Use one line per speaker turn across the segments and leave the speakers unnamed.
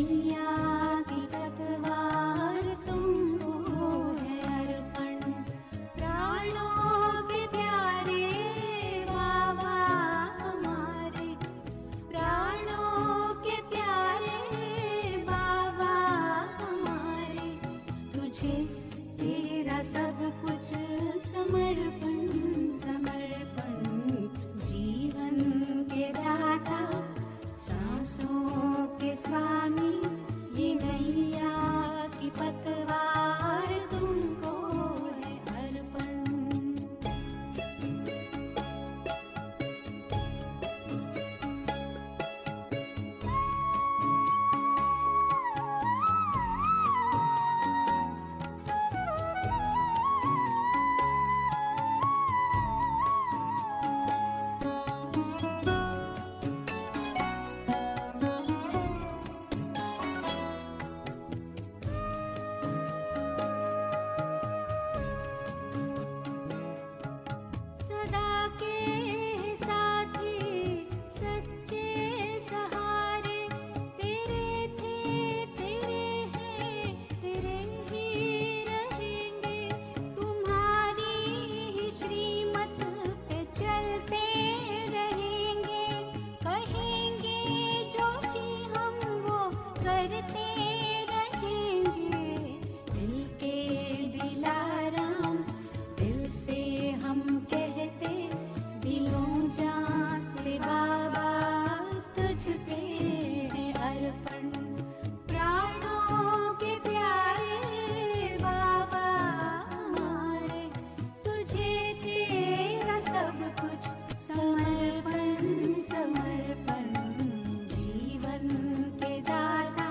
नैया की पतवार तुमको है अर्पण। प्राणों के प्यारे बाबा हमारे, प्राणों के प्यारे बाबा हमारे, तुझे तेरा सब कुछ समर्पण समर्पण। जीवन के दाता, सांसों के स्वामी, ये नैया की पतवार तुमको है अर्पण। सदा के साथी, सच्चे सहारे, तेरे थे, तेरे हैं, तेरे ही रहेंगे। तुम्हारी ही श्रीमत पे चलते रहेंगे। कहेंगे जो भी हम वो करते रहेंगे। दिल के दिलाराम, दिल से हम कहते, दिलों जान से बाबा तुझ पे है अर्पण। प्राणों के प्यारे बाबा हमारे, तुझे तेरा सब कुछ समर्पण समर्पण। जीवन के दाता,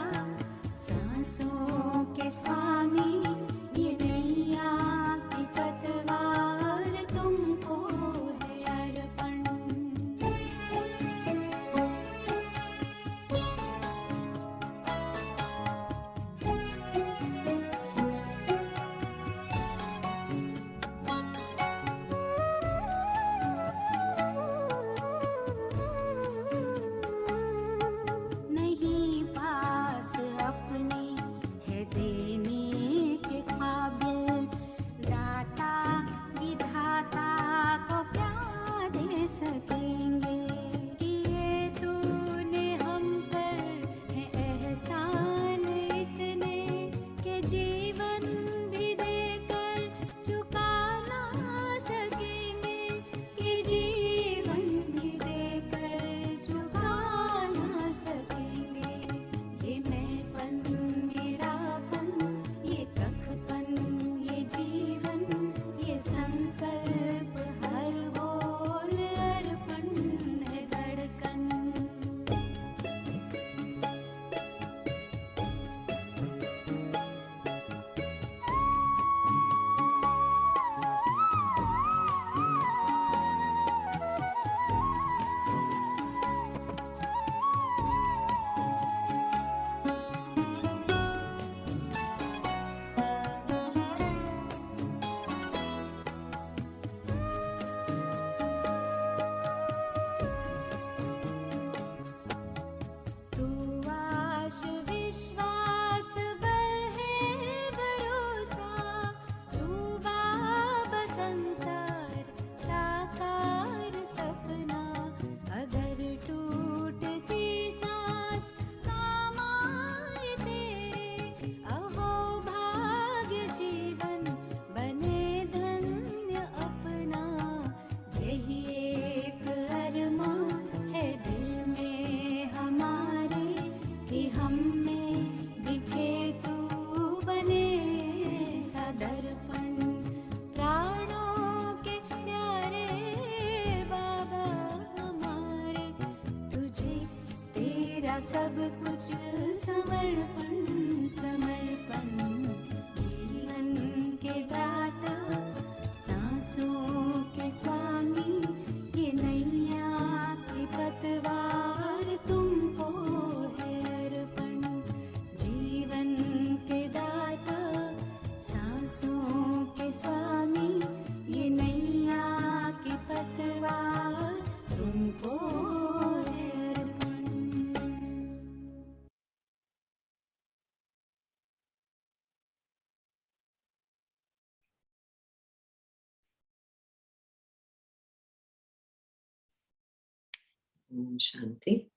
Om Shanti.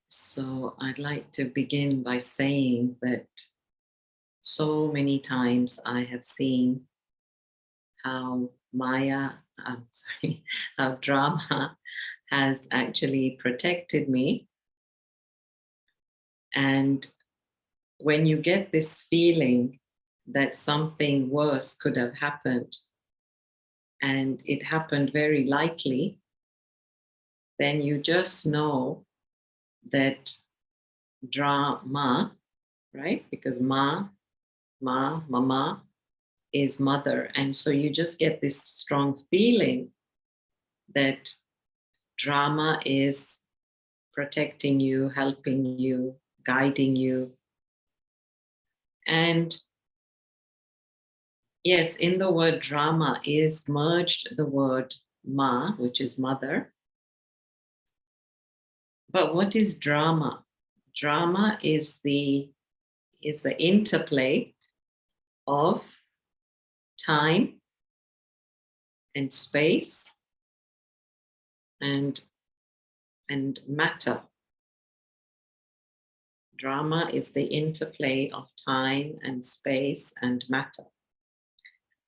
So I'd like to begin by saying that so many times I have seen how how drama has actually protected me. And when you get this feeling that something worse could have happened, and it happened very likely, then you just know that drama, right? Because mama is mother. And so you just get this strong feeling that drama is protecting you, helping you, guiding you. And yes, in the word drama is merged the word ma, which is mother. But what is drama? Drama is the interplay of time and space and matter. Drama is the interplay of time and space and matter.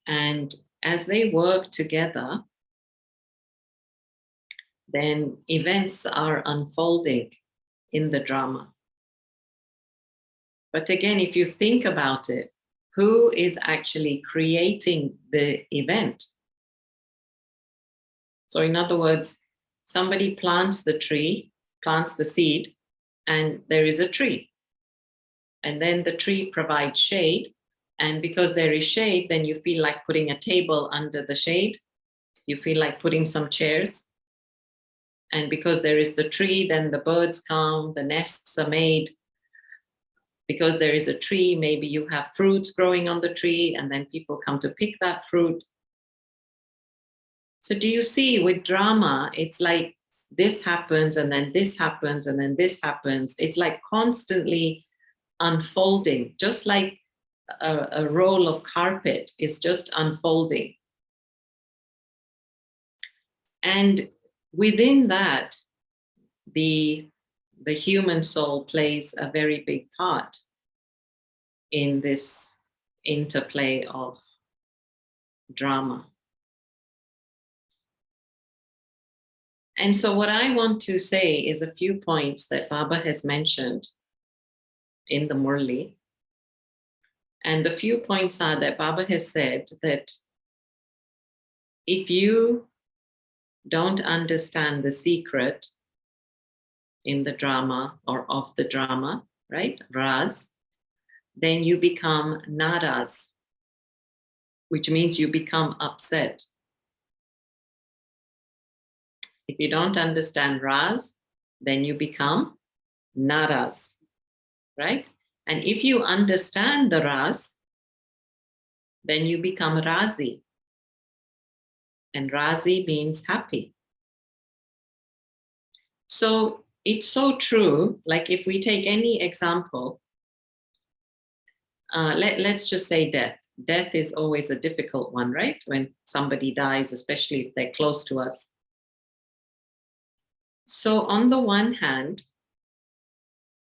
And as they work together, then events are unfolding in the drama. But again, if you think about it, who is actually creating the event? So in other words, somebody plants the tree, plants the seed, and there is a tree. And then the tree provides shade. And because there is shade, then you feel like putting a table under the shade. You feel like putting some chairs. And because there is the tree, then the birds come, the nests are made. Because there is a tree, maybe you have fruits growing on the tree, and then people come to pick that fruit. So do you see, with drama, it's like this happens, and then this happens, and then this happens. It's like constantly unfolding, just like a roll of carpet is just unfolding. And within that, the human soul plays a very big part in this interplay of drama. And so what I want to say is a few points that Baba has mentioned in the Murli. And the few points are that Baba has said that if you don't understand the secret in the drama or of the drama, right, Raz, then you become naraz, which means you become upset. If you don't understand Raz, then you become naraz, right? And if you understand the Raz, then you become Razi. And Razi means happy. So it's so true. Like if we take any example, let's just say death. Death is always a difficult one, right? When somebody dies, especially if they're close to us. So on the one hand,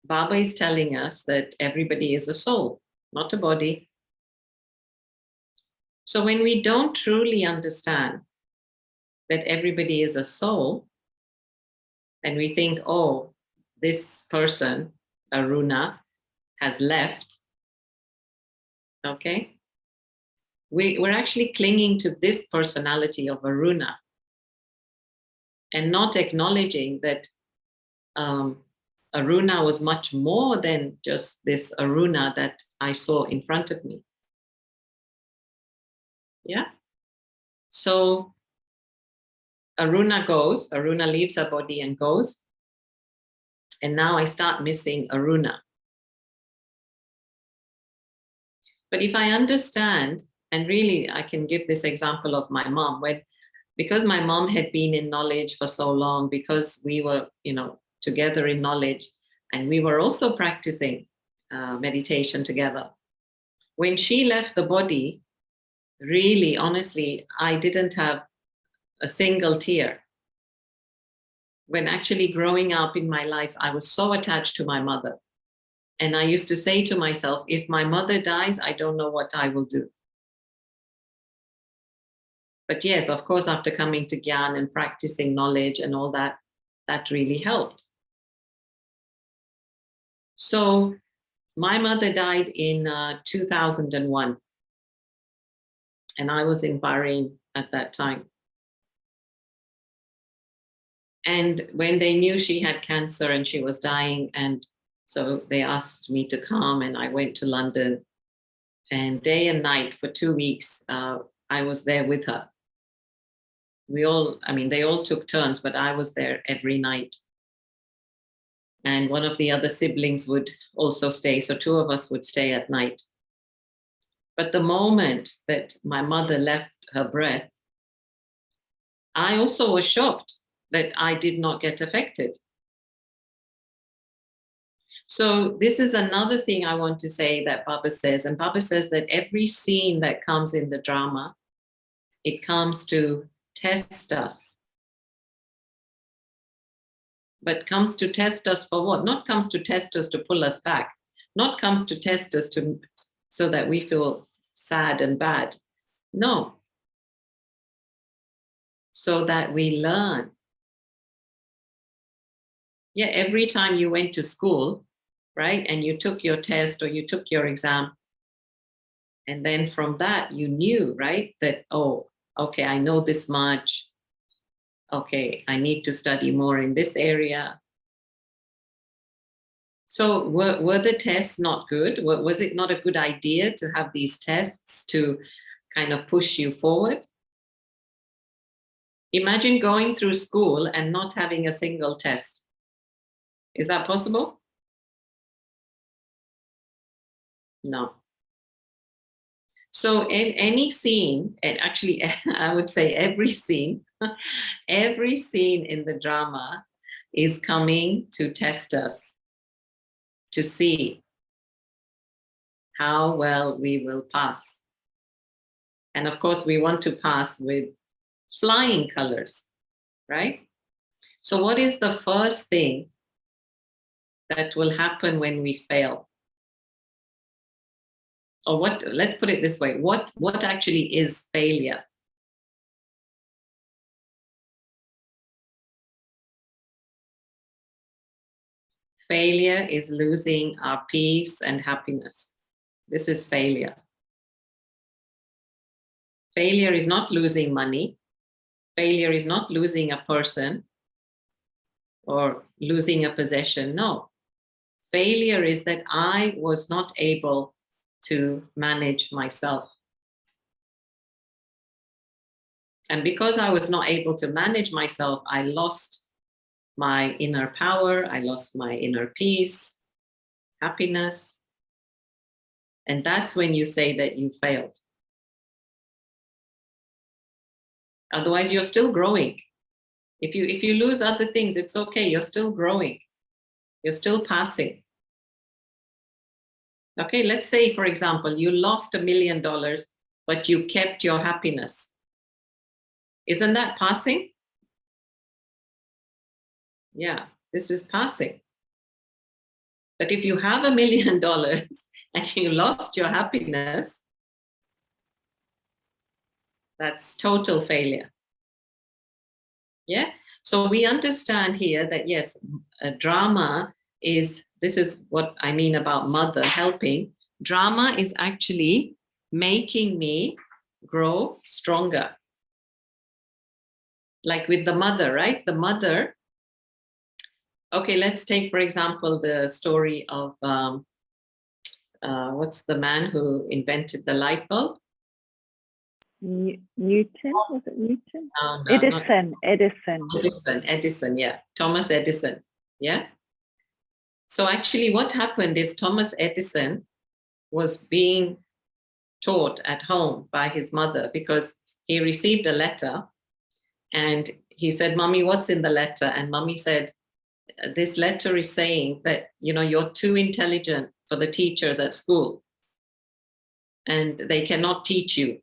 Baba is telling us that everybody is a soul, not a body. So when we don't truly understand that everybody is a soul, and we think, oh, this person, Aruna, has left, okay? We're actually clinging to this personality of Aruna and not acknowledging that Aruna was much more than just this Aruna that I saw in front of me. Yeah? So Aruna leaves her body and goes. And now I start missing Aruna. But if I understand, and really I can give this example of my mom, because my mom had been in knowledge for so long, because we were, together in knowledge, and we were also practicing meditation together. When she left the body, really, honestly, I didn't have a single tear. When actually growing up in my life, I was so attached to my mother. And I used to say to myself, if my mother dies, I don't know what I will do. But yes, of course, after coming to Gyan and practicing knowledge and all that, that really helped. So my mother died in 2001. And I was in Bahrain at that time. And when they knew she had cancer and she was dying, and so they asked me to come, and I went to London. And day and night for 2 weeks, I was there with her. They all took turns, but I was there every night. And one of the other siblings would also stay. So 2 of us would stay at night. But the moment that my mother left her breath, I also was shocked that I did not get affected. So this is another thing I want to say that Baba says. And Baba says that every scene that comes in the drama, it comes to test us. But comes to test us for what? Not comes to test us to pull us back. Not comes to test us so that we feel sad and bad. No. So that we learn. Yeah, every time you went to school, right, and you took your test or you took your exam, and then from that you knew, right, that, oh, okay, I know this much. Okay, I need to study more in this area. So were the tests not good? Was it not a good idea to have these tests to kind of push you forward? Imagine going through school and not having a single test. Is that possible? No. So in any scene, and actually I would say every scene in the drama is coming to test us, to see how well we will pass. And of course, we want to pass with flying colors, right? So what is the first thing that will happen when we fail? Or let's put it this way, what actually is failure? Failure is losing our peace and happiness. This is failure. Failure is not losing money. Failure is not losing a person or losing a possession. No. Failure is that I was not able to manage myself. And because I was not able to manage myself, I lost my inner power, I lost my inner peace, happiness. And that's when you say that you failed. Otherwise, you're still growing. If you lose other things, it's okay, you're still growing. You're still passing. Okay, let's say, for example, you lost $1 million, but you kept your happiness. Isn't that passing? Yeah, this is passing. But if you have $1 million and you lost your happiness, that's total failure. Yeah, so we understand here that yes, a drama this is what I mean about mother helping. Drama is actually making me grow stronger. Like with the mother, right? The mother. Okay, let's take, for example, the story of what's the man who invented the light bulb?
Newton, was it Newton?
No, Edison, yeah. Thomas Edison, yeah. So actually what happened is Thomas Edison was being taught at home by his mother because he received a letter and he said, "Mommy, what's in the letter?" And Mommy said, "This letter is saying that, you're too intelligent for the teachers at school. and they cannot teach you.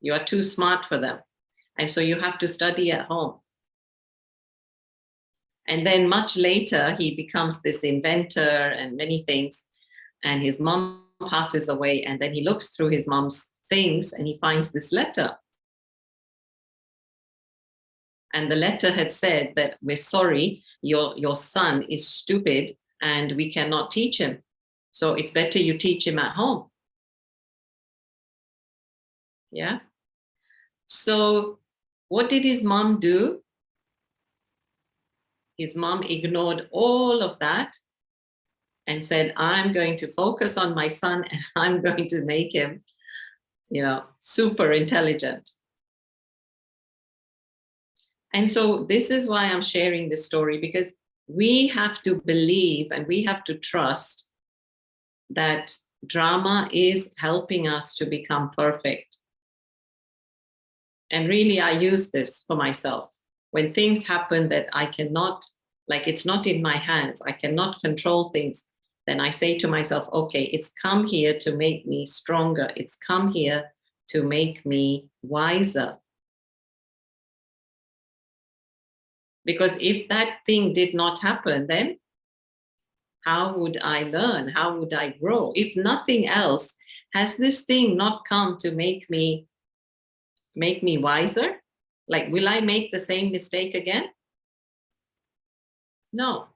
You are too smart for them. And so you have to study at home. And then much later, he becomes this inventor and many things. And his mom passes away. And then he looks through his mom's things and he finds this letter. And the letter had said that we're sorry, your son is stupid and we cannot teach him. So it's better you teach him at home. Yeah. So what did his mom do? His mom ignored all of that and said, I'm going to focus on my son and I'm going to make him, super intelligent. And so this is why I'm sharing this story, because we have to believe and we have to trust that drama is helping us to become perfect. And really, I use this for myself. When things happen that I cannot, like it's not in my hands, I cannot control things, then I say to myself, okay, it's come here to make me stronger. It's come here to make me wiser. Because if that thing did not happen, then how would I learn? How would I grow? If nothing else, has this thing not come to make me wiser? Like, will I make the same mistake again? No.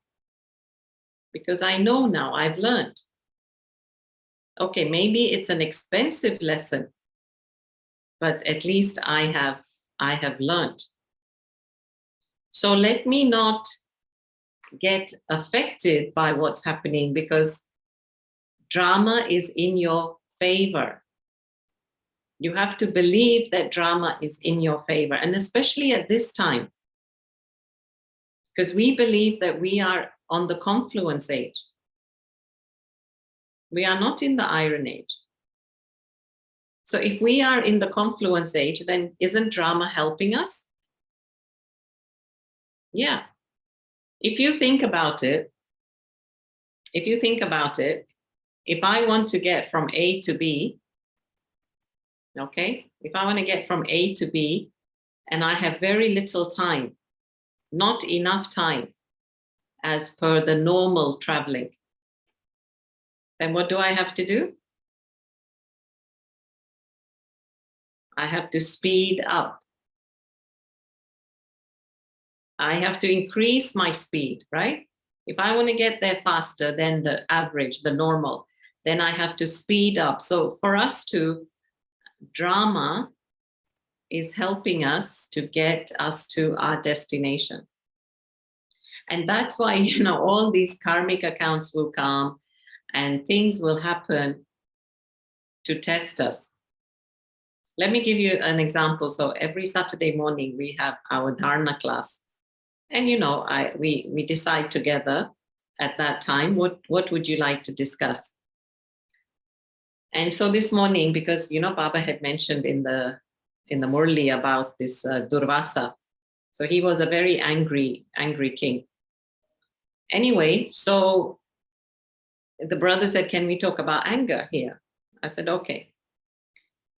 Because I know now, I've learned. Okay, maybe it's an expensive lesson, but at least I have learned. So let me not get affected by what's happening, because drama is in your favor. You have to believe that drama is in your favor, and especially at this time, because we believe that we are on the confluence age. We are not in the iron age. So if we are in the confluence age, then isn't drama helping us? Yeah. If you think about it, if I want to get from A to B, okay, if I want to get from A to B and I have very little time, not enough time as per the normal traveling, then what do I have to do? I have to speed up. I have to increase my speed, right? If I want to get there faster than the average, the normal, then I have to speed up. So for us drama is helping us to get us to our destination. And that's why, all these karmic accounts will come and things will happen to test us. Let me give you an example. So every Saturday morning, we have our Dharna class. And, we decide together at that time, what would you like to discuss? And so this morning, because, Baba had mentioned in the Murli about this Durvasa. So he was a very angry king. Anyway, so the brother said, can we talk about anger here? I said, okay.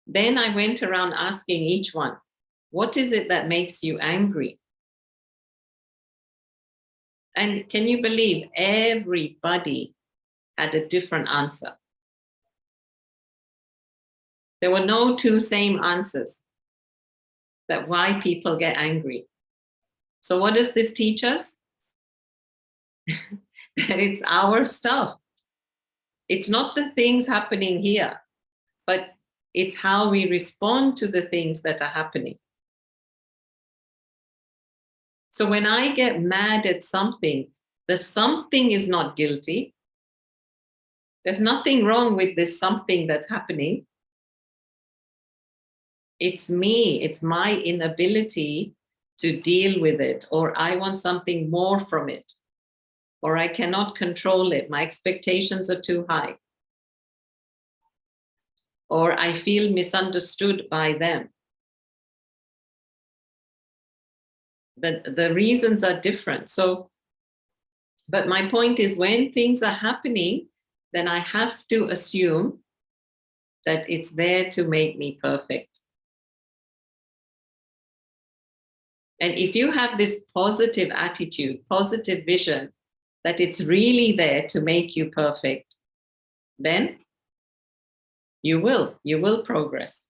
Then I went around asking each one, what is it that makes you angry? And can you believe everybody had a different answer? There were no two same answers that why people get angry. So what does this teach us? That it's our stuff. It's not the things happening here, but it's how we respond to the things that are happening. So when I get mad at something, the something is not guilty. There's nothing wrong with this something that's happening. It's me, it's my inability to deal with it, or I want something more from it, or I cannot control it. My expectations are too high. Or I feel misunderstood by them. The reasons are different. So, but my point is, when things are happening, then I have to assume that it's there to make me perfect. And if you have this positive attitude, positive vision, that it's really there to make you perfect, then you will progress.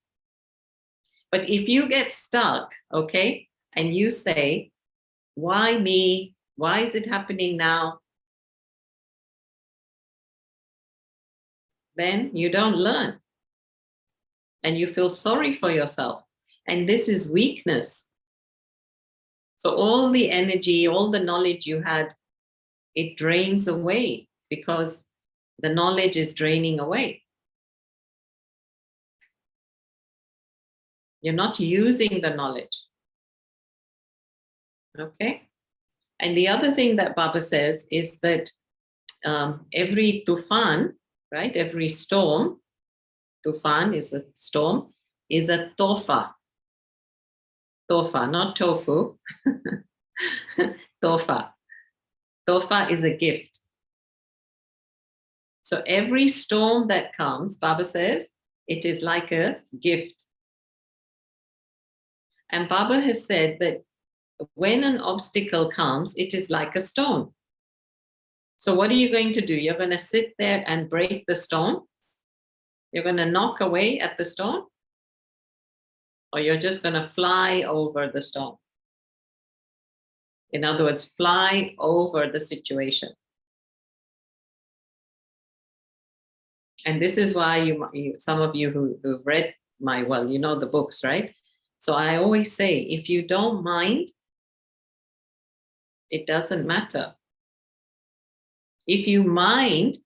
But if you get stuck, okay, and you say, why me? Why is it happening now? Then you don't learn. And you feel sorry for yourself. And this is weakness. So all the energy, all the knowledge you had, it drains away because the knowledge is draining away. You're not using the knowledge. Okay? And the other thing that Baba says is that every tufan, right? Every storm, tufan is a storm, is a tofa. Tofa, not tofu. Tofa. Tofa is a gift. So every storm that comes, Baba says, it is like a gift. And Baba has said that when an obstacle comes, it is like a stone. So what are you going to do? You're going to sit there and break the stone? You're going to knock away at the stone? Or you're just going to fly over the stone? In other words, fly over the situation. And this is why some of you who've read you know the books, right? So I always say, if you don't mind, it doesn't matter. If you mind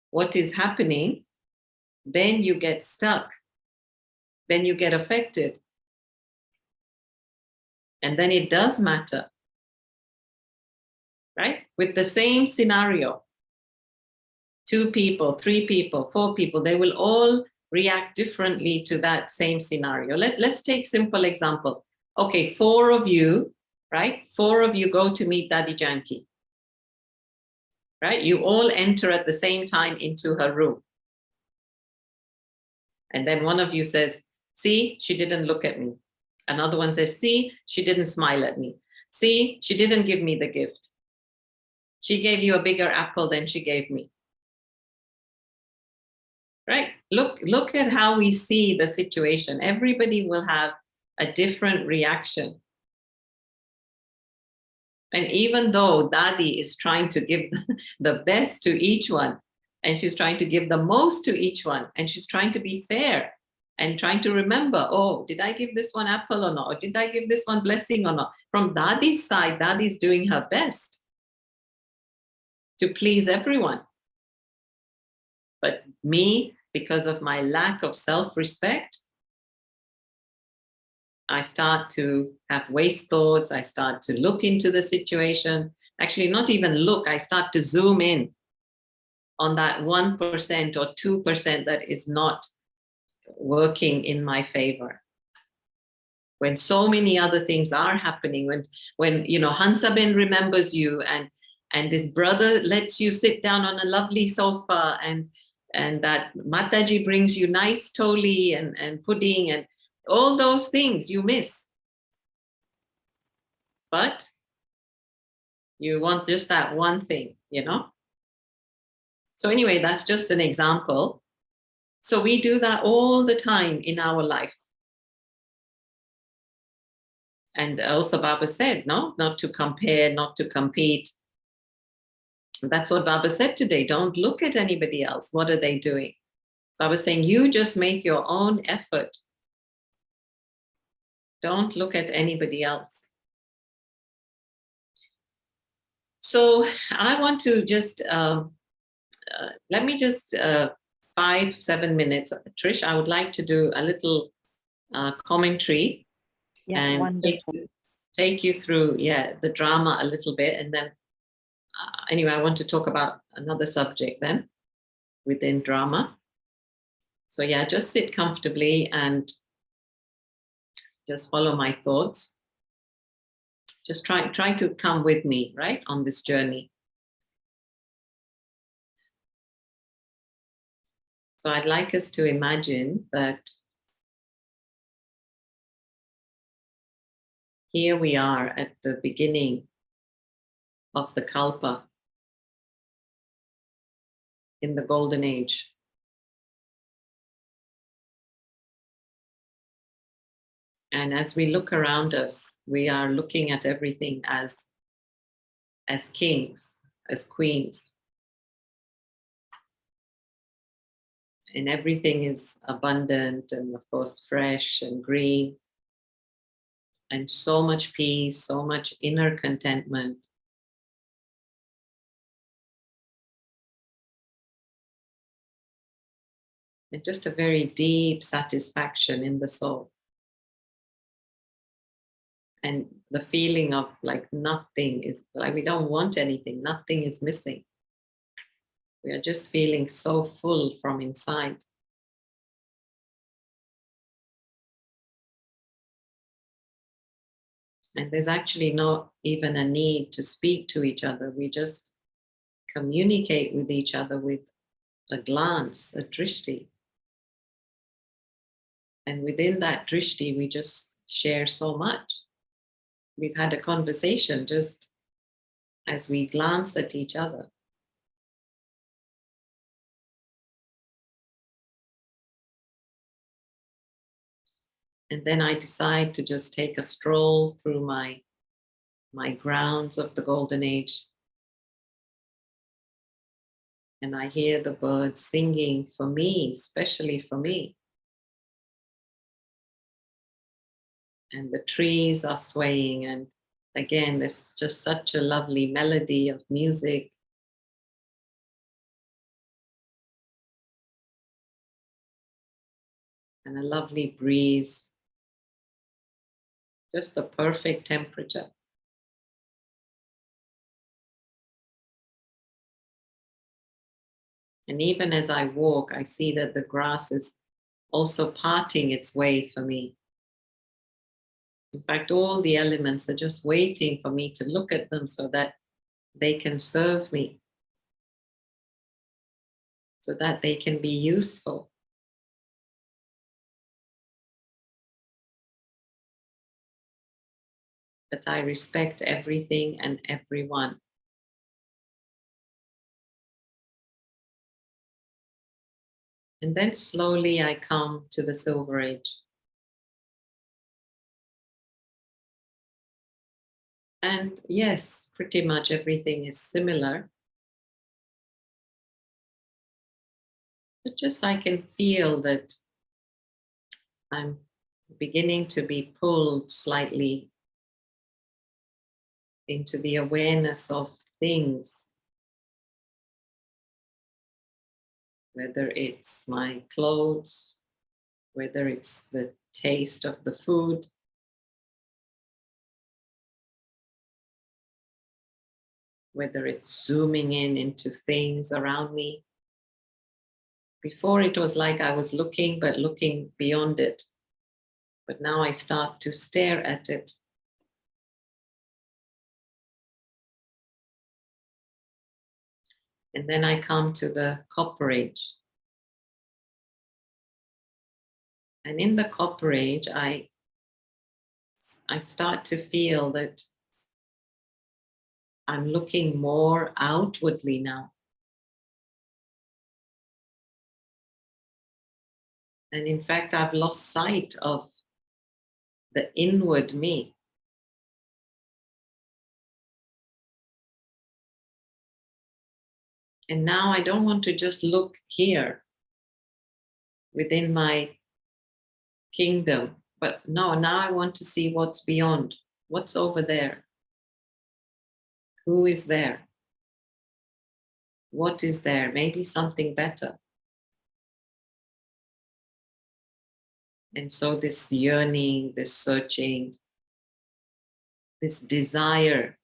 what is happening, then you get stuck. Then you get affected. And then it does matter. Right? With the same scenario, 2 people, 3 people, 4 people, they will all react differently to that same scenario. Let's take simple example. Okay, 4 of you, right? 4 of you go to meet Daddy Janki. Right? You all enter at the same time into her room. And then one of you says, see, she didn't look at me. Another one says, see, she didn't smile at me. See, she didn't give me the gift. She gave you a bigger apple than she gave me. Right? Look at how we see the situation. Everybody will have a different reaction. And even though Dadi is trying to give the best to each one, and she's trying to give the most to each one, and she's trying to be fair and trying to remember, oh, did I give this one apple or not? Or did I give this one blessing or not? From Dadi's side, Dadi's doing her best to please everyone. But me, because of my lack of self-respect, I start to have waste thoughts. I start to look into the situation. Actually, not even look, I start to zoom in on that 1% or 2% that is not working in my favor. When so many other things are happening, when you know, Hansaben remembers you and this brother lets you sit down on a lovely sofa and that Mataji brings you nice toli and pudding and all those things you miss. But you want just that one thing, you know? So anyway, that's just an example. So we do that all the time in our life. And also Baba said, no, not to compare, not to compete. That's what Baba said today. Don't look at anybody else. What are they doing? Baba's saying, you just make your own effort. Don't look at anybody else. So I want to just, let me just 5-7 minutes, Trish, I would like to do a little commentary and take you through, the drama a little bit. And then anyway, I want to talk about another subject then within drama. So just sit comfortably and just follow my thoughts. Just try to come with me, right, on this journey. So I'd like us to imagine that here we are at the beginning of the Kalpa in the Golden Age. And as we look around us, we are looking at everything as kings, as queens. And everything is abundant and, of course, fresh and green. And so much peace, so much inner contentment. And just a very deep satisfaction in the soul. And the feeling of like nothing is, like we don't want anything, nothing is missing. We are just feeling so full from inside. And there's actually not even a need to speak to each other. We just communicate with each other with a glance, a drishti. And within that drishti, we just share so much. We've had a conversation just as we glance at each other. And then I decide to just take a stroll through my grounds of the Golden Age. And I hear the birds singing for me, especially for me. And the trees are swaying. And again, there's just such a lovely melody of music. And a lovely breeze. Just the perfect temperature. And even as I walk, I see that the grass is also parting its way for me. In fact, all the elements are just waiting for me to look at them so that they can serve me, so that they can be useful. But I respect everything and everyone. And then slowly I come to the Silver Age. And yes, pretty much everything is similar. But just I can feel that I'm beginning to be pulled slightly into the awareness of things. Whether it's my clothes, whether it's the taste of the food, whether it's zooming in into things around me. Before it was like I was looking, but looking beyond it. But now I start to stare at it. And then I come to the Copper Age. And in the Copper Age, I start to feel that I'm looking more outwardly now. And in fact, I've lost sight of the inward me. And now I don't want to just look here within my kingdom, but no, now I want to see what's beyond, what's over there. Who is there? What is there? Maybe something better. And so this yearning, this searching, this desire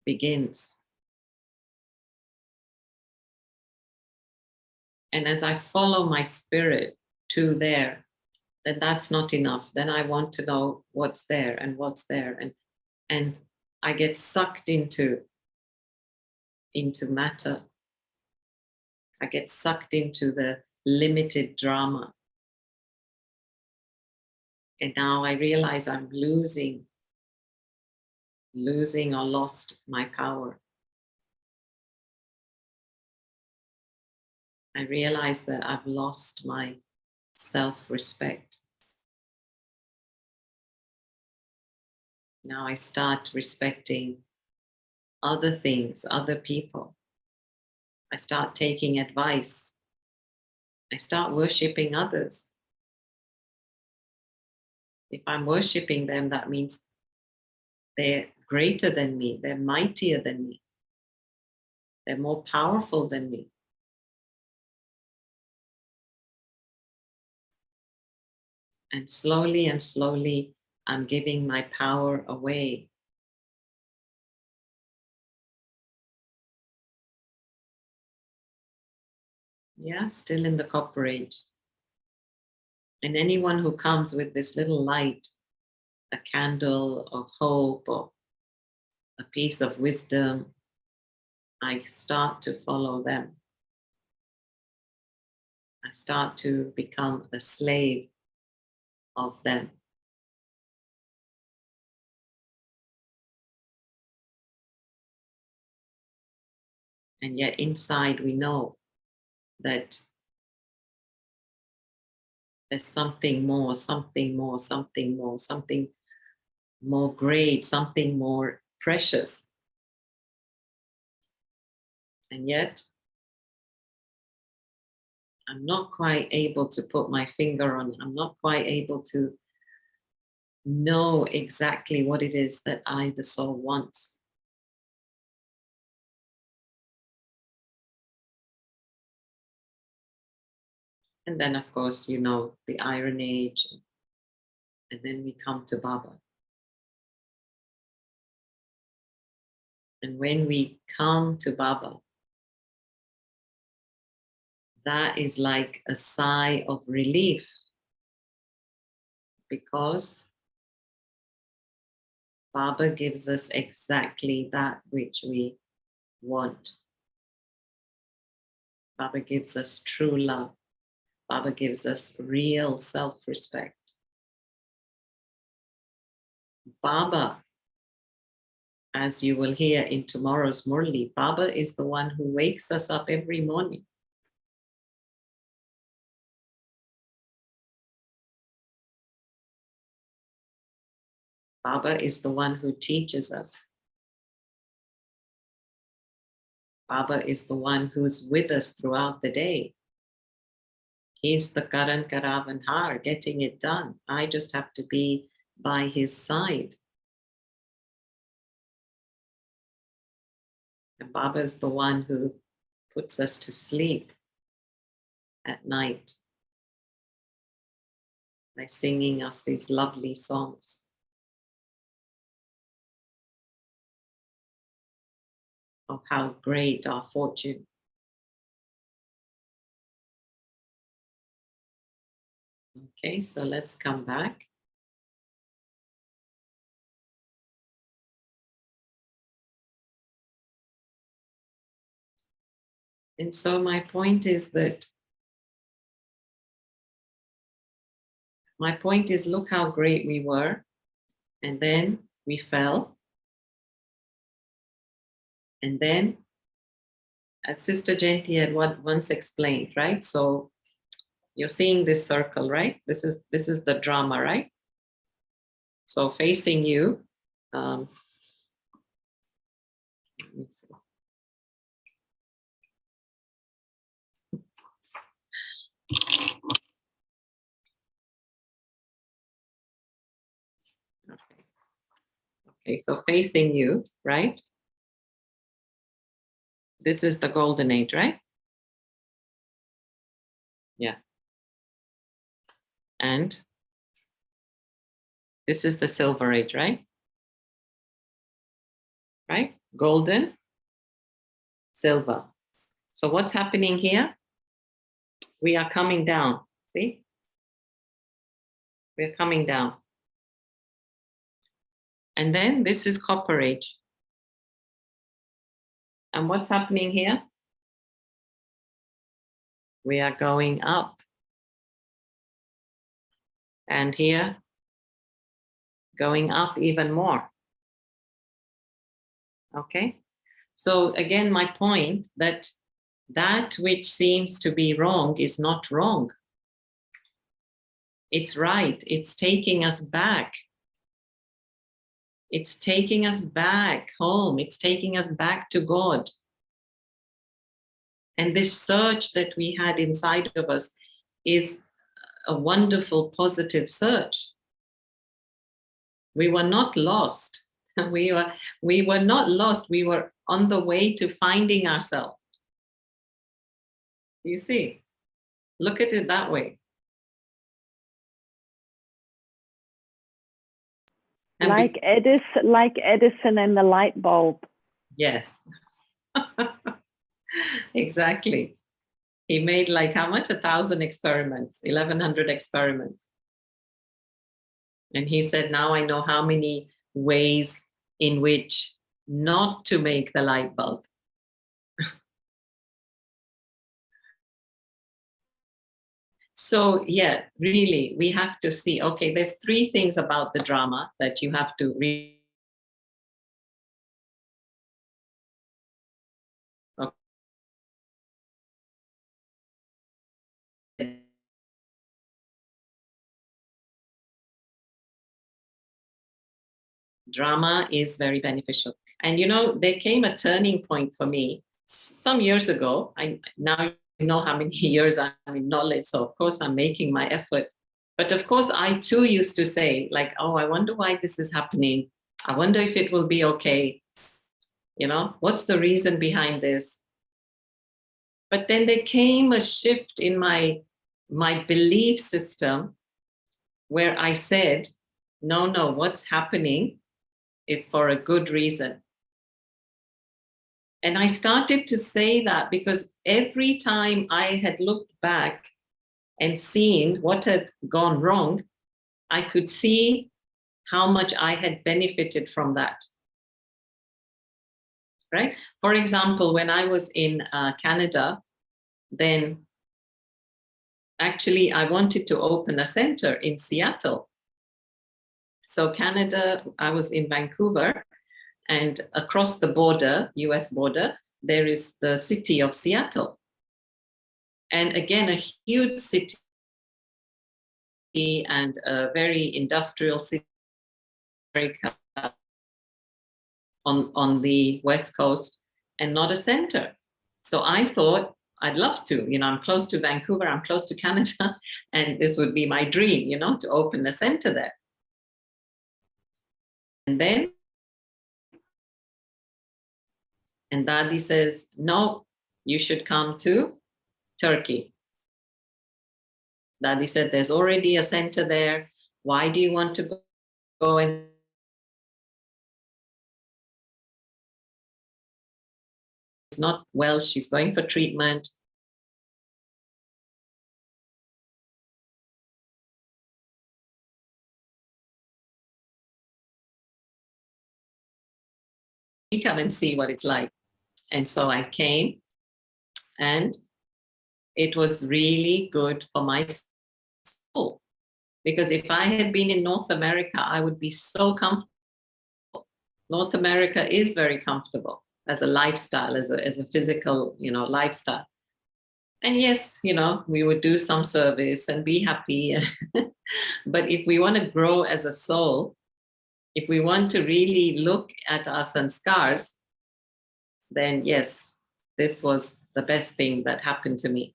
begins. And as I follow my spirit to there, then that's not enough. Then I want to know what's there and what's there. And I get sucked into matter. I get sucked into the limited drama. And now I realize I'm losing or lost my power. I realize that I've lost my self-respect. Now I start respecting other things, other people. I start taking advice. I start worshipping others. If I'm worshipping them, that means they're greater than me, they're mightier than me, they're more powerful than me. And slowly, I'm giving my power away. Yeah, still in the copper age. And anyone who comes with this little light, a candle of hope or a piece of wisdom, I start to follow them. I start to become a slave of them. And yet inside we know that there's something more, something more, something more, something more great, something more precious. And yet I'm not quite able to put my finger on it. I'm not quite able to know exactly what it is that I, the soul, wants. And then, of course, you know, the Iron Age, and then we come to Baba. And when we come to Baba, that is like a sigh of relief, because Baba gives us exactly that which we want. Baba gives us true love. Baba gives us real self-respect. Baba, as you will hear in tomorrow's Murli, Baba is the one who wakes us up every morning. Baba is the one who teaches us. Baba is the one who's with us throughout the day. He's the Karan Karavan Har, getting it done. I just have to be by his side. And Baba is the one who puts us to sleep at night by singing us these lovely songs of how great our fortune. Okay, so let's come back. And so my point is look how great we were, and then we fell. And then, as Sister Jayanti had once explained, right? So you're seeing this circle, right? This is the drama, right? So facing you, let me see. Okay, so facing you, right? This is the golden age, right? Yeah. And this is the silver age, right? Right? Golden, silver. So what's happening here? We are coming down, see? We're coming down. And then this is copper age. And what's happening here? we are going up. And here, going up even more. Okay? So again, my point that which seems to be wrong is not wrong. It's right. It's taking us back. It's taking us back home. It's taking us back to God. And this surge that we had inside of us is a wonderful, positive surge. We were not lost. We were not lost. We were on the way to finding ourselves. Do you see? Look at it that way. And
Like Edison and the light bulb.
yes. Exactly. He made like how much? 1,000 experiments, 1,100 experiments. And he said, now I know how many ways in which not to make the light bulb. So yeah, really, we have to see, okay, there's 3 things about the drama that you have to read. Drama is very beneficial. And you know, there came a turning point for me some years ago. Now know how many years I'm in knowledge, so of course I'm making my effort. But of course, I too used to say, like, oh, I wonder why this is happening. I wonder if it will be okay. You know, what's the reason behind this? But then there came a shift in my belief system where I said, no, what's happening is for a good reason. And I started to say that because every time I had looked back and seen what had gone wrong, I could see how much I had benefited from that. Right? For example, when I was in Canada, then actually I wanted to open a center in Seattle. So Canada, I was in Vancouver, and across the border, US border, there is the city of Seattle. And again, a huge city and a very industrial city on the West Coast, and not a center. So I thought I'd love to, you know, I'm close to Vancouver, I'm close to Canada, and this would be my dream, you know, to open a center there. And then, and Daddy says, no, you should come to Turkey. Daddy said, there's already a center there. Why do you want to go and it's not well, she's going for treatment. Come and see what it's like. And so I came, and it was really good for my soul. Because if I had been in North America, I would be so comfortable. North America is very comfortable as a lifestyle, as a physical, you know, lifestyle. And yes, you know, we would do some service and be happy. But if we want to grow as a soul, if we want to really look at our sanskars, then yes, this was the best thing that happened to me.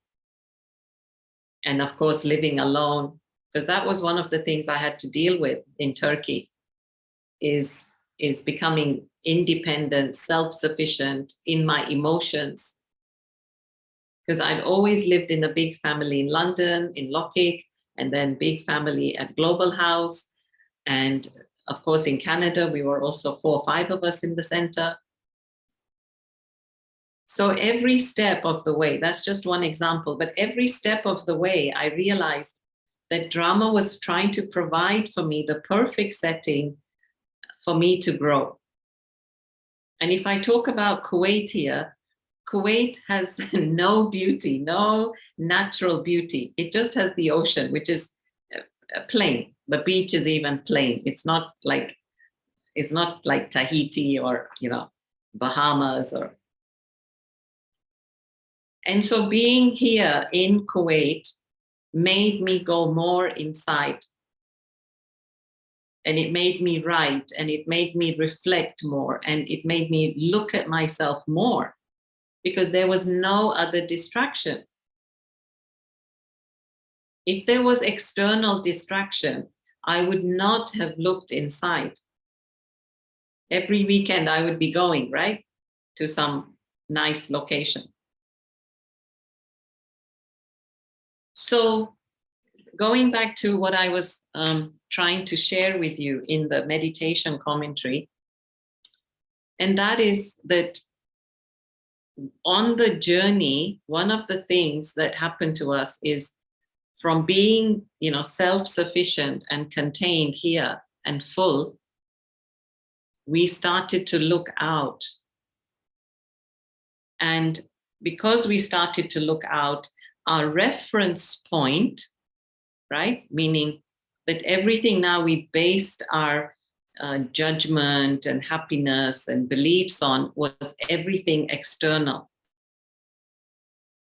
And of course, living alone, because that was one of the things I had to deal with in Turkey, is becoming independent, self-sufficient in my emotions. Because I'd always lived in a big family in London, in Lockheed, and then big family at Global House. And of course, in Canada, we were also 4 or 5 of us in the center. So every step of the way, that's just one example, but every step of the way, I realized that drama was trying to provide for me the perfect setting for me to grow. And if I talk about Kuwait here, Kuwait has no beauty, no natural beauty. It just has the ocean, which is plain. The beach is even plain. It's not like Tahiti or, Bahamas or. And so being here in Kuwait made me go more inside. And it made me write, and it made me reflect more, and it made me look at myself more, because there was no other distraction. If there was external distraction, I would not have looked inside. Every weekend I would be going, right, to some nice location. So going back to what I was trying to share with you in the meditation commentary, and that is that on the journey, one of the things that happened to us is from being, self-sufficient and contained here and full, we started to look out. And because we started to look out, our reference point, right? Meaning that everything now we based our judgment and happiness and beliefs on was everything external.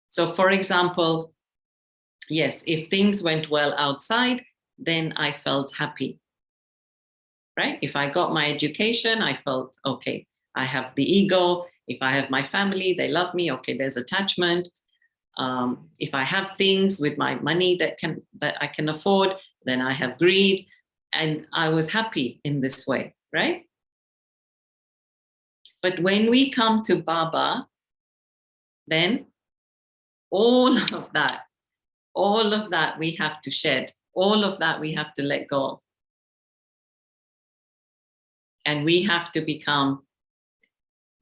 So for example, yes, if things went well outside, then I felt happy, right? If I got my education, I felt, okay, I have the ego. If I have my family, they love me, okay, there's attachment. If I have things with my money that I can afford, then I have greed. And I was happy in this way, right? But when we come to Baba, then all of that we have to shed. All of that we have to let go of. And we have to become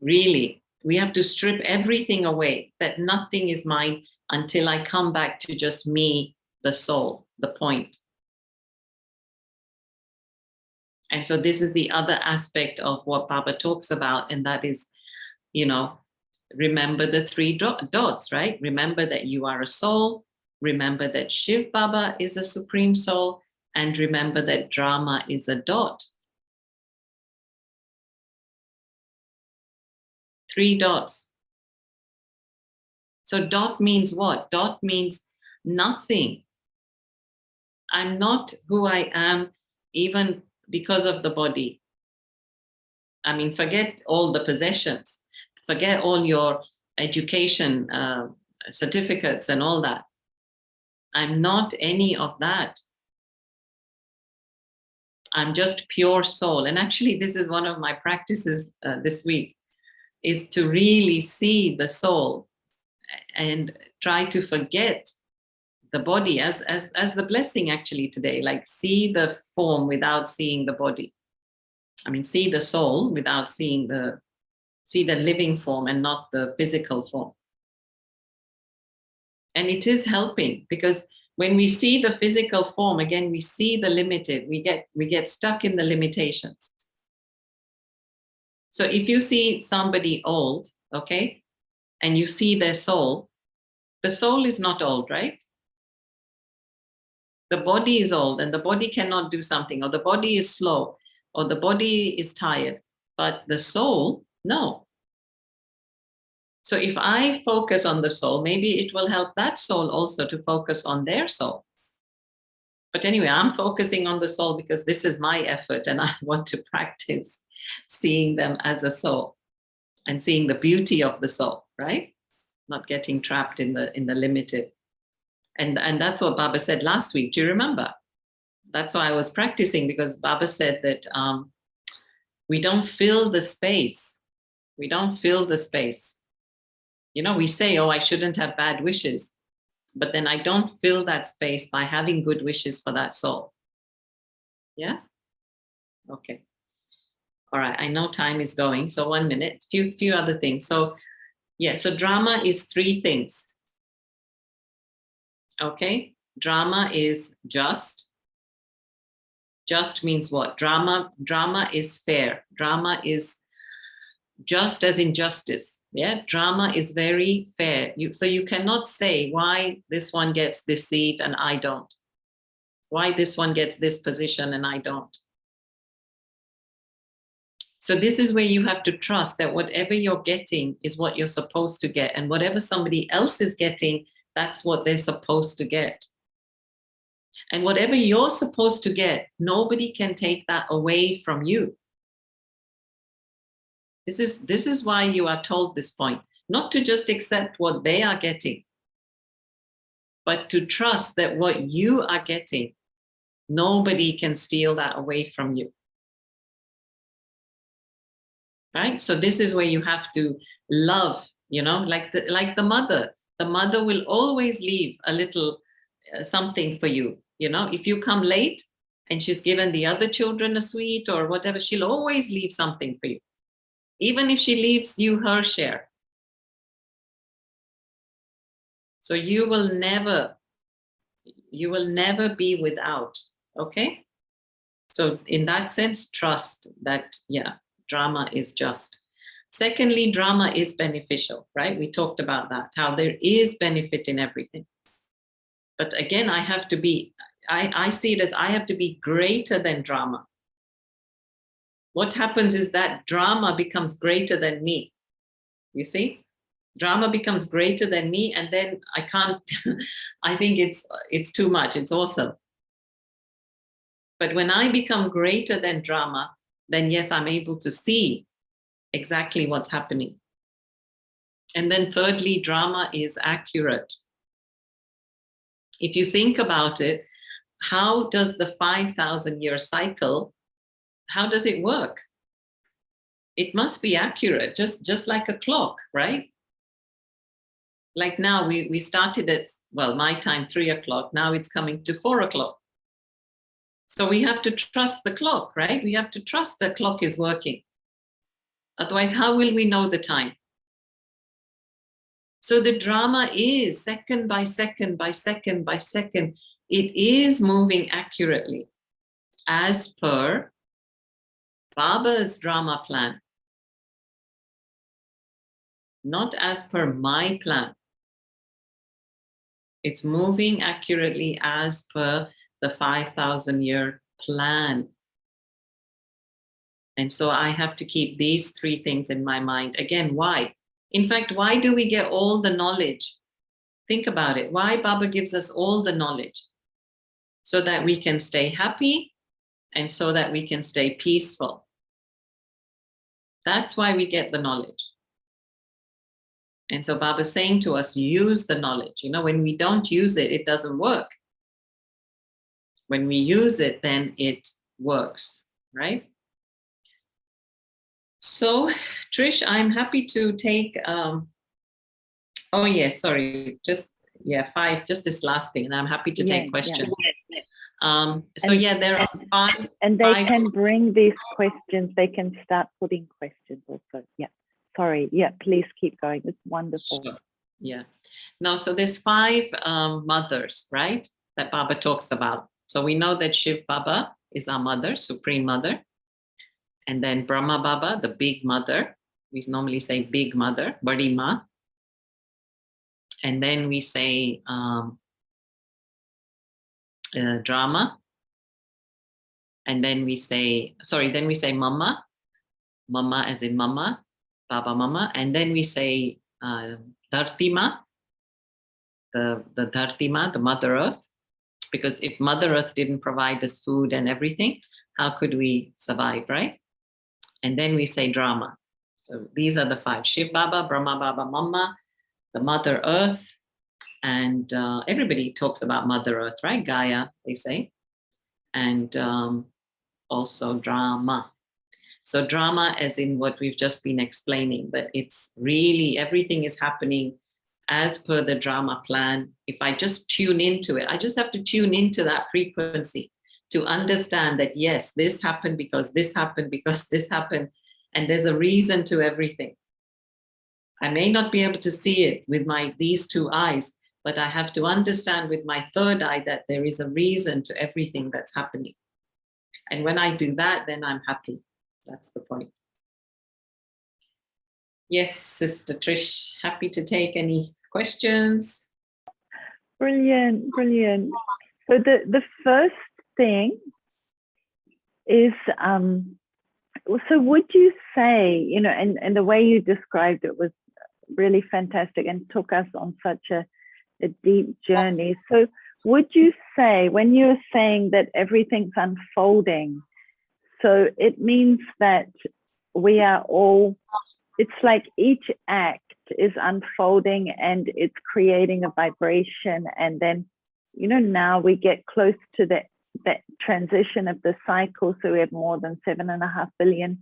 we have to strip everything away, that nothing is mine until I come back to just me, the soul, the point. And so this is the other aspect of what Baba talks about, and that is, remember the three dots, right? Remember that you are a soul, remember that Shiv Baba is a supreme soul, and remember that drama is a dot. 3 dots. So dot means what? Dot means nothing. I'm not who I am even because of the body. I mean, forget all the possessions, forget all your education certificates and all that. I'm not any of that. I'm just pure soul. And actually, this is one of my practices this week, is to really see the soul and try to forget the body as the blessing actually today, like see the form without seeing the body. I mean, see the soul without see the living form and not the physical form. And it is helping, because when we see the physical form, again, we see the limited, we get stuck in the limitations. So if you see somebody old, okay, and you see their soul, the soul is not old, right? The body is old, and the body cannot do something, or the body is slow, or the body is tired, but the soul, no. So if I focus on the soul, maybe it will help that soul also to focus on their soul. But anyway, I'm focusing on the soul because this is my effort, and I want to practice seeing them as a soul and seeing the beauty of the soul, right? Not getting trapped in the limited. And that's what Baba said last week. Do you remember? That's why I was practicing, because Baba said that we don't fill the space. We don't fill the space. We say, oh, I shouldn't have bad wishes. But then I don't fill that space by having good wishes for that soul. Yeah? Okay. All right, I know time is going. So 1 minute, few other things. So yeah, so drama is 3 things. Okay, drama is just. Just means what? Drama is fair. Drama is just as in justice. Yeah, drama is very fair. So you cannot say why this one gets this seat and I don't. Why this one gets this position and I don't. So this is where you have to trust that whatever you're getting is what you're supposed to get, and whatever somebody else is getting, that's what they're supposed to get. And whatever you're supposed to get, nobody can take that away from you. This is why you are told this point, not to just accept what they are getting, but to trust that what you are getting, nobody can steal that away from you. Right? So this is where you have to love, you know, like the mother. The mother will always leave a little something for you. You know, if you come late and she's given the other children a sweet or whatever, she'll always leave something for you. Even if she leaves you her share. So you will never be without, okay? So in that sense, trust that, yeah, drama is just. Secondly, drama is beneficial, right? We talked about that, how there is benefit in everything. But again, I have to be, I see it as I have to be greater than drama. What happens is that drama becomes greater than me. You see? Drama becomes greater than me, and then I can't, I think it's too much, it's awesome. But when I become greater than drama, then yes, I'm able to see exactly what's happening. And then thirdly, drama is accurate. If you think about it, how does the 5,000-year cycle, how does it work? It must be accurate, just like a clock, right? Like now we started at, well, my time, 3 o'clock. Now it's coming to 4 o'clock. So we have to trust the clock, right? We have to trust the clock is working. Otherwise, how will we know the time? So the drama is second by second by second by second. It is moving accurately as per Baba's drama plan, not as per my plan. It's moving accurately as per the 5,000-year plan. And so I have to keep these 3 things in my mind. Again, why? In fact, why do we get all the knowledge? Think about it. Why Baba gives us all the knowledge? So that we can stay happy and so that we can stay peaceful. That's why we get the knowledge. And so Baba's saying to us, use the knowledge. You know, when we don't use it, it doesn't work. When we use it, then it works, right? So, Trish, I'm happy to take, oh yeah, sorry, just, yeah, 5, just this last thing, and I'm happy to take questions. So yeah, there are 5.
And they can bring these questions, they can start putting questions also, yeah. Sorry, yeah, please keep going. It's wonderful.
Sure. Yeah. No, so there's 5 mothers, right, that Baba talks about. So we know that Shiv Baba is our mother, Supreme Mother. And then Brahma Baba, the big mother. We normally say big mother, Badi Ma. And then we say drama. And then we say, then we say Mama. Mama as in Mama. Baba Mama, and then we say Dhartima, the Dhartima, the Mother Earth, because if Mother Earth didn't provide us food and everything, how could we survive, right? And then we say Drama. So these are the 5: Shiv Baba, Brahma Baba, Mama, the Mother Earth, and everybody talks about Mother Earth, right? Gaia, they say, and also Drama. So drama as in what we've just been explaining, but it's really, everything is happening as per the drama plan. If I just tune into it, I just have to tune into that frequency to understand that, yes, this happened because this happened because this happened, and there's a reason to everything. I may not be able to see it with these 2 eyes, but I have to understand with my 3rd eye that there is a reason to everything that's happening. And when I do that, then I'm happy. That's the point. Yes, Sister Trish, happy to take any questions.
Brilliant, brilliant. So the first thing is, so would you say, you know, and the way you described it was really fantastic and took us on such a deep journey. So would you say, when you're saying that everything's unfolding, so it means that we are all, it's like each act is unfolding and it's creating a vibration, and then, you know, now we get close to that transition of the cycle, so we have more than 7.5 billion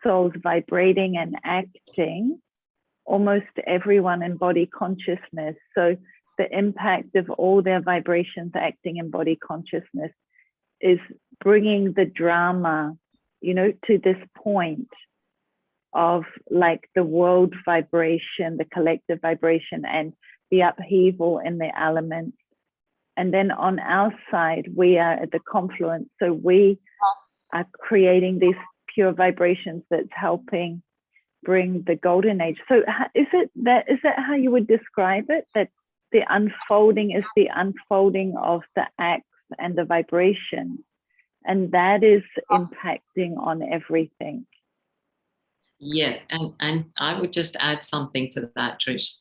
souls vibrating and acting, almost everyone in body consciousness. So the impact of all their vibrations acting in body consciousness is bringing the drama, you know, to this point of like the world vibration, the collective vibration, and the upheaval in the elements. And then on our side, we are at the confluence. So we are creating these pure vibrations that's helping bring the golden age. So is that how you would describe it? That the unfolding is the unfolding of the acts and the vibrations, and that is impacting on everything.
Yeah, and I would just add something to that, Trish.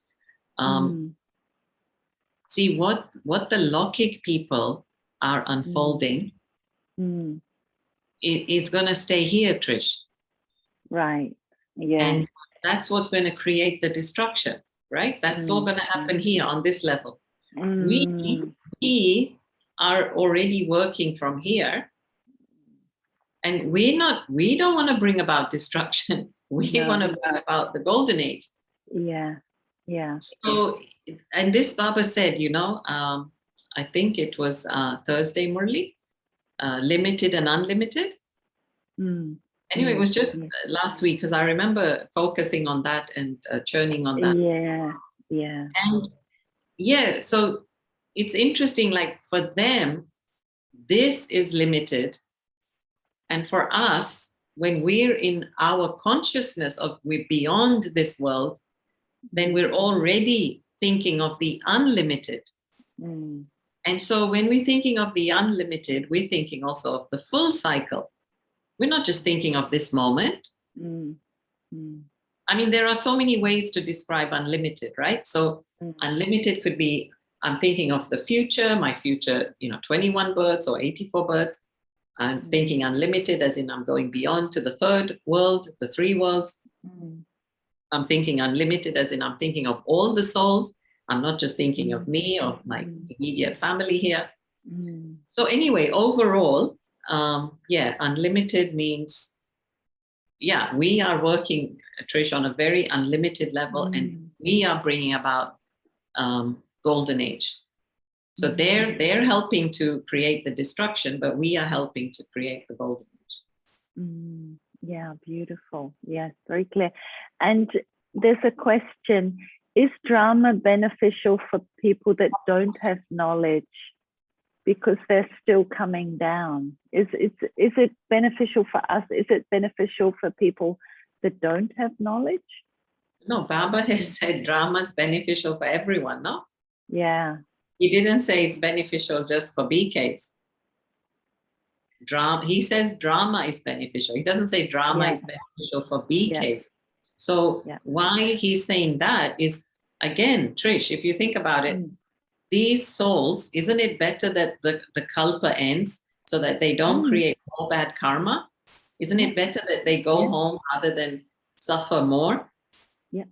See what the Lokik people are unfolding is going to stay here, Trish.
Right. Yeah.
And that's what's going to create the destruction, right? That's all going to happen here on this level. We are already working from here, and we don't want to bring about destruction. We want to bring about the golden age.
Yeah. Yeah.
So, and this Baba said, you know, I think it was Thursday, Murli, limited and unlimited. Anyway, it was just last week, because I remember focusing on that and churning on that.
Yeah, yeah.
And yeah, so it's interesting, like for them, this is limited. And for us, when we're in our consciousness of we're beyond this world, then we're already thinking of the unlimited. And so when we're thinking of the unlimited, we're thinking also of the full cycle. We're not just thinking of this moment. I mean, there are so many ways to describe unlimited, right? So unlimited could be, I'm thinking of the future, my future, you know, 21 births or 84 births. I'm thinking unlimited as in I'm going beyond to the third world, the three worlds. I'm thinking unlimited as in I'm thinking of all the souls. I'm not just thinking of me or my immediate family here. So anyway, overall, unlimited means, we are working, Trish, on a very unlimited level, and we are bringing about golden age. So they're helping to create the destruction, but we are helping to create the golden age.
Yeah, beautiful. Yes, very clear. And there's a question: is drama beneficial for people that don't have knowledge because they're still coming down? Is it beneficial for us? Is it beneficial for people that don't have knowledge?
No, Baba has said drama is beneficial for everyone, no?
Yeah.
He didn't say it's beneficial just for BKs. He says drama is beneficial. He doesn't say drama is beneficial for BKs. So why he's saying that is, again, Trish, if you think about it, these souls, isn't it better that the kalpa ends so that they don't create more bad karma? Isn't it better that they go home rather than suffer more?
Yeah.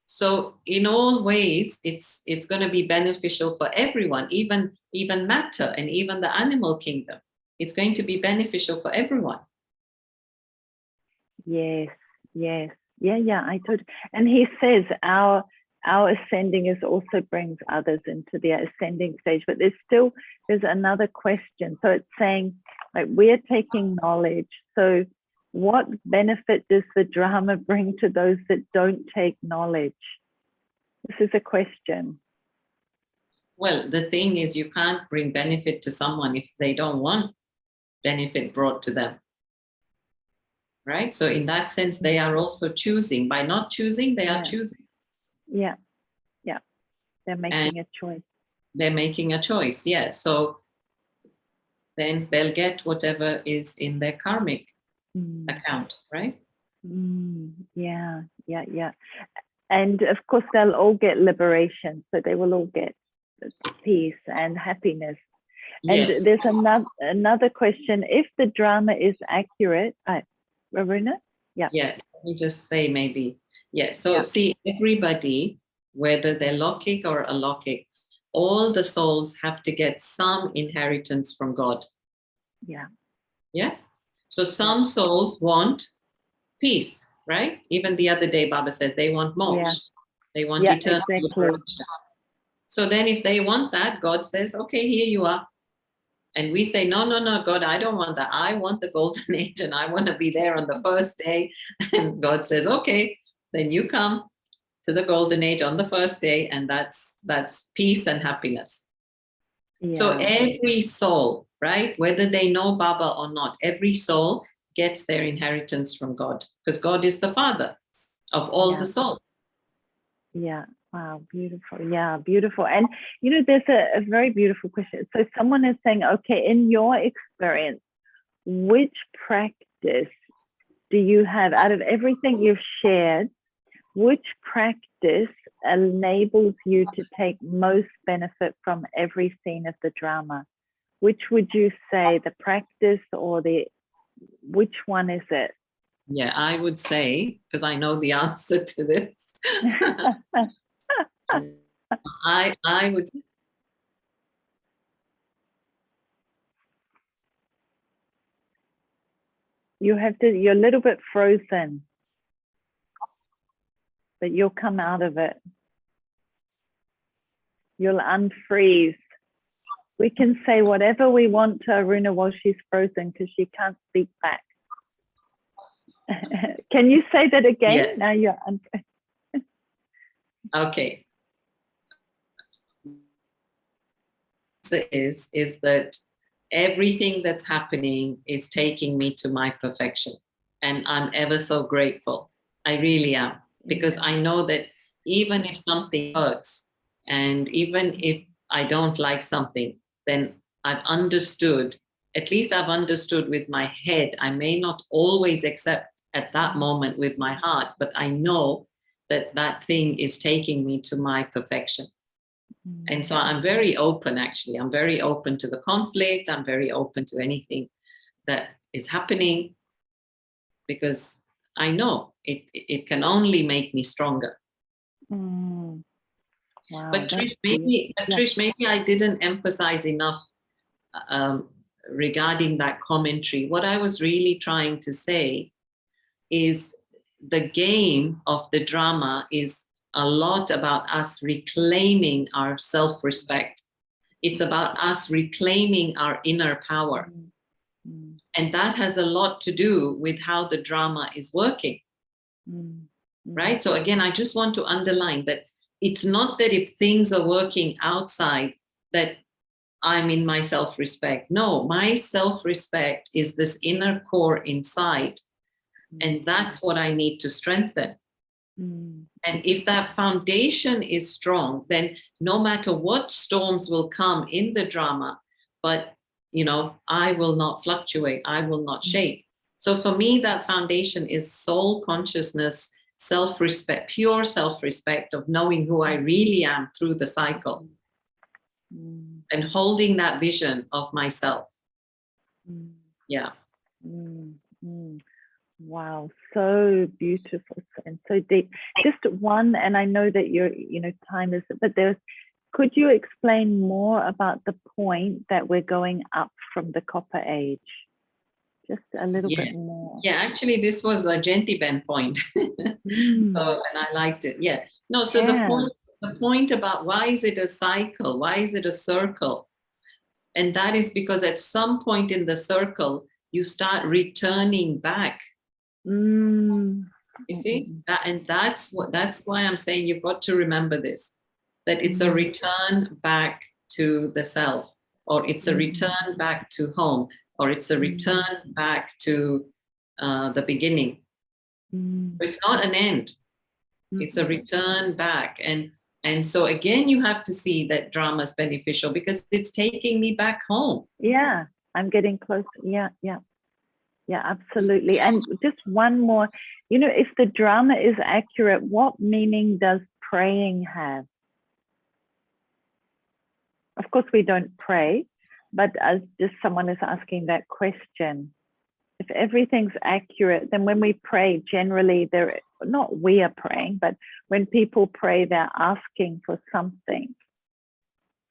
So in all ways, it's going to be beneficial for everyone, even matter and even the animal kingdom. It's going to be beneficial for everyone.
Yes. Yeah, I told. And he says our ascending is also brings others into the ascending stage, but there's another question. So it's saying, like, we're taking knowledge. So what benefit does the drama bring to those that don't take knowledge? This is a question.
Well, the thing is, you can't bring benefit to someone if they don't want benefit brought to them. right? So in that sense, they are also choosing. By not choosing, they are choosing.
Yeah. They're making a choice.
They're making a choice, yeah. So then they'll get whatever is in their karmic account, right?
Yeah. And of course, they'll all get liberation. So they will all get peace and happiness. And
Yes.
there's another question. If the drama is accurate, Aruna? Yeah.
Yeah, let me just say maybe. Yeah, so see, everybody, whether they're Lokik or Alokik, all the souls have to get some inheritance from God.
Yeah.
Yeah. So some souls want peace, right? Even the other day, Baba said they want moksha.
Yeah.
They want eternal liberation. So then if they want that, God says, okay, here you are. And we say, no, God, I don't want that. I want the golden age and I want to be there on the first day. And God says, okay, then you come to the golden age on the first day, and that's peace and happiness.
Yeah.
So every soul, right, whether they know Baba or not, every soul gets their inheritance from God, because God is the father of all the souls.
Yeah. Wow, beautiful. Yeah, beautiful. And, there's a very beautiful question. So someone is saying, okay, in your experience, which practice do you have out of everything you've shared? Which practice enables you to take most benefit from every scene of the drama? Which would you say, the practice or which one is it?
Yeah, I would say, because I know the answer to this. I would.
You're a little bit frozen, but you'll come out of it. You'll unfreeze. We can say whatever we want to Aruna while she's frozen because she can't speak back. Can you say that again?
Yeah.
Now you're
Okay. Is that everything that's happening is taking me to my perfection, and I'm ever so grateful. I really am, because I know that even if something hurts and even if I don't like something, then I've understood, at least I've understood with my head. I may not always accept at that moment with my heart, but I know that that thing is taking me to my perfection. And so I'm very open, actually. I'm very open to the conflict. I'm very open to anything that is happening, because I know it can only make me stronger.
Wow,
but Trish, maybe I didn't emphasize enough regarding that commentary. What I was really trying to say is the game of the drama is a lot about us reclaiming our self-respect. It's about us reclaiming our inner power. And that has a lot to do with how the drama is working. Right? So again, I just want to underline that it's not that if things are working outside that I'm in my self-respect. No, my self-respect is this inner core inside. And that's what I need to strengthen. And if that foundation is strong, then no matter what storms will come in the drama, but I will not fluctuate, I will not shake. So for me, that foundation is soul consciousness, self-respect, pure self-respect of knowing who I really am through the cycle, and holding that vision of myself. Yeah.
Wow, so beautiful and so deep. Just one, and I know that your time is, but could you explain more about the point that we're going up from the copper age? Just a little bit more.
Yeah, actually this was a Gentiben point. So, and I liked it. Yeah. No, so the point about why is it a cycle? Why is it a circle? And that is because at some point in the circle, you start returning back. You see? And that's why I'm saying you've got to remember this, that it's a return back to the self, or it's a return back to home, or it's a return back to the beginning.
Mm.
So it's not an end. It's a return back. And so again, you have to see that drama is beneficial because it's taking me back home.
Yeah, I'm getting close. Yeah, absolutely. And just one more, if the drama is accurate, what meaning does praying have? Of course, we don't pray, but as just someone is asking that question, if everything's accurate, then when we pray, generally not we are praying, but when people pray, they're asking for something.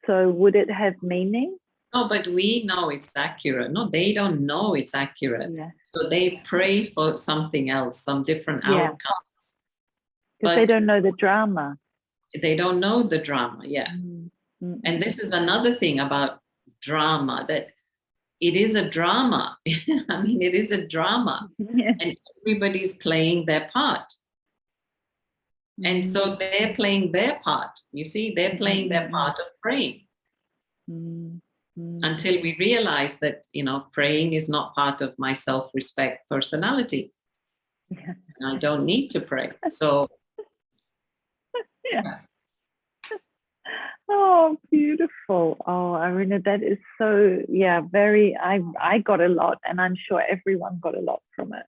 So would it have meaning?
No, but we know it's accurate. No, they don't know it's accurate.
Yeah.
So they pray for something else, some different outcome.
Because they don't know the drama.
They don't know the drama, yeah. And this is another thing about drama, that it is a drama. I mean, it is a drama.
Yeah.
And everybody's playing their part. And so they're playing their part. You see, they're playing their part of praying. Until we realize that, praying is not part of my self-respect personality.
Yeah.
I don't need to pray. So,
yeah. Oh, beautiful. Oh, Aruna, that is so, very, I got a lot, and I'm sure everyone got a lot from it.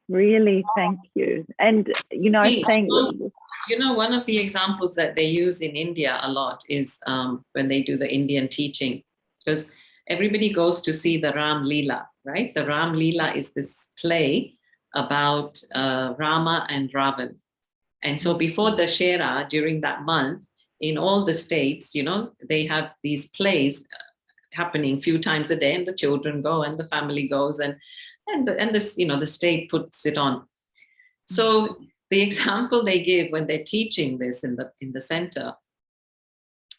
Really, thank you. And, I was saying...
one of the examples that they use in India a lot is when they do the Indian teaching, because everybody goes to see the Ram Leela, right? The Ram Leela is this play about Rama and Ravan. And so before the Shera, during that month, in all the states, they have these plays happening a few times a day, and the children go and the family goes, and this, the state puts it on. So the example they give when they're teaching this in the center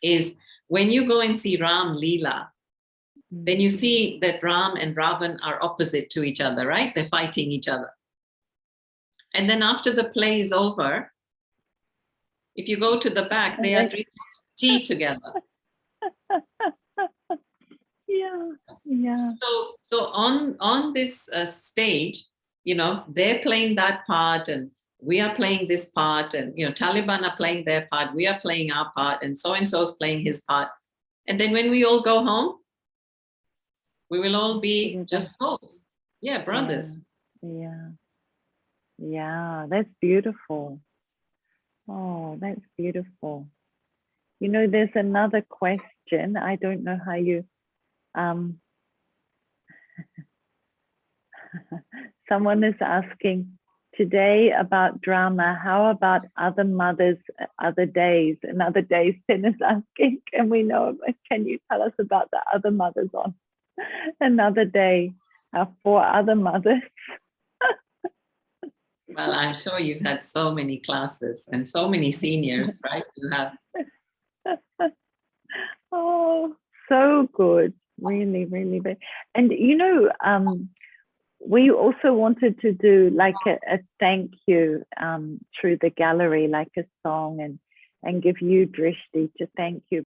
is, when you go and see Ram Leela, then you see that Ram and Ravan are opposite to each other, right? They're fighting each other. And then after the play is over, if you go to the back, they are drinking tea together.
Yeah.
So on this stage, they're playing that part, and we are playing this part, and Taliban are playing their part, we are playing our part, and so is playing his part. And then when we all go home, we will all be just souls. Yeah, brothers.
Yeah, that's beautiful. Oh, that's beautiful. There's another question. I don't know how you someone is asking today about drama. How about other mothers, other days? And other days, Tin is asking, can you tell us about the other mothers on another day? For other mothers.
Well, I'm sure you've had so many classes and so many seniors, right? You have.
Oh, so good. Really, really good. And, we also wanted to do like a thank you through the gallery, like a song, and give you Drishti to thank you.